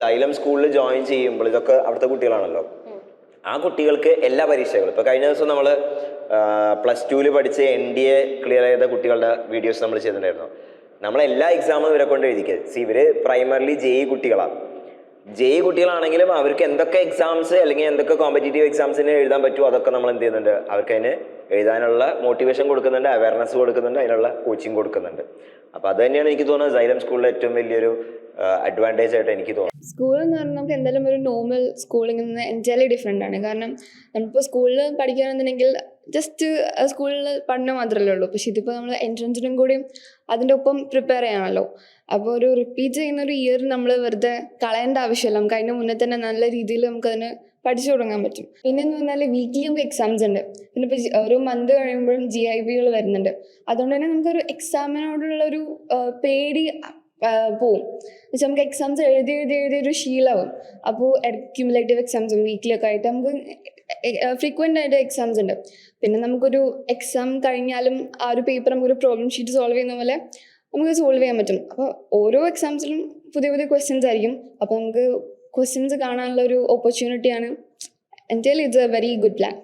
Xylem സ്കൂളിൽ join ചെയ്യുമ്പോൾ ഇതൊക്കെ അവിടുത്തെ കുട്ടികളാണല്ലോ. ആ കുട്ടികൾക്ക് എല്ലാ പരീക്ഷകളും ഇപ്പോൾ കഴിഞ്ഞ ദിവസം നമ്മൾ +2 പഠിച്ച് NDA ക്ലിയർ ചെയ്ത കുട്ടികളുടെ വീഡിയോസ് നമ്മൾ ചെയ്തിട്ടുണ്ടായിരുന്നു. നമ്മളെല്ലാ എക്സാമും ഇവരെ കൊണ്ട് എഴുതിക്കുക. ഇവർ പ്രൈമറിലി JEE കുട്ടികളാണ്. JEE കുട്ടികളാണെങ്കിലും അവർക്ക് എന്തൊക്കെ എക്സാംസ് അല്ലെങ്കിൽ എന്തൊക്കെ കോമ്പറ്റേറ്റീവ് എക്സാംസിന് എഴുതാൻ പറ്റുമോ അതൊക്കെ നമ്മൾ എന്ത് ചെയ്യുന്നുണ്ട്, അവർക്ക് അതിന് എഴുതാനുള്ള മോട്ടിവേഷൻ കൊടുക്കുന്നുണ്ട്, അവയർനെസ് കൊടുക്കുന്നുണ്ട്, അതിനുള്ള കോച്ചിങ് കൊടുക്കുന്നുണ്ട്. അപ്പോൾ അത് തന്നെയാണ് എനിക്ക് തോന്നുന്നത് സൈലം സ്കൂളിലെ ഏറ്റവും വലിയൊരു അഡ്വാൻറ്റേജ് ആയിട്ട് എനിക്ക് തോന്നുന്നു. സ്കൂൾ എന്ന് പറഞ്ഞാൽ നമുക്ക് എന്തായാലും ഒരു നോർമൽ സ്കൂളിൽ നിന്ന് എൻറ്റയർലി ഡിഫറെൻ്റ് ആണ്. കാരണം നമ്മളിപ്പോൾ സ്കൂളിൽ പഠിക്കുകയാണെന്നുണ്ടെങ്കിൽ ജസ്റ്റ് സ്കൂളിൽ പഠനം മാത്രമല്ലേ ഉള്ളൂ. പക്ഷെ ഇതിപ്പോൾ നമ്മൾ എൻട്രൻസിനും കൂടിയും അതിൻ്റെ ഒപ്പം പ്രിപ്പയർ ചെയ്യണമല്ലോ. അപ്പോൾ ഒരു റിപ്പീറ്റ് ചെയ്യുന്ന ഒരു ഇയർ നമ്മൾ വെറുതെ കളയേണ്ട ആവശ്യമില്ല. നമുക്ക് അതിൻ്റെ മുന്നേ തന്നെ നല്ല രീതിയിൽ നമുക്കതിന് പഠിച്ചു തുടങ്ങാൻ പറ്റും. പിന്നെ എന്ന് പറഞ്ഞാൽ വീക്ക്ലി നമുക്ക് എക്സാംസ് ഉണ്ട്. പിന്നെ ഇപ്പോൾ ഒരു മന്ത് കഴിയുമ്പോഴും GIBകൾ വരുന്നുണ്ട്. അതുകൊണ്ട് തന്നെ നമുക്കൊരു എക്സാമിനോടുള്ള ഒരു പേടി പോവും. പക്ഷെ നമുക്ക് എക്സാംസ് എഴുതി ഒരു ശീലമാവും. അപ്പോൾ ക്യുമുലേറ്റീവ് എക്സാംസും വീക്ക്ലി ഒക്കെ ആയിട്ട് നമുക്ക് ഫ്രീക്വൻ്റ് ആയിട്ട് എക്സാംസ് ഉണ്ട്. പിന്നെ നമുക്കൊരു എക്സാം കഴിഞ്ഞാലും ആ ഒരു പേപ്പർ നമുക്കൊരു പ്രോബ്ലം ഷീറ്റ് സോൾവ് ചെയ്യുന്ന പോലെ നമുക്ക് സോൾവ് ചെയ്യാൻ പറ്റും. അപ്പോൾ ഓരോ എക്സാംസിലും പുതിയ ക്വസ്റ്റ്യൻസ് ആയിരിക്കും. അപ്പോൾ നമുക്ക് ക്വസ്റ്റ്യൻസ് കാണാനുള്ള ഒരു ഓപ്പർച്യൂണിറ്റിയാണ്. എൻ്റെയിൽ it's a very good plan.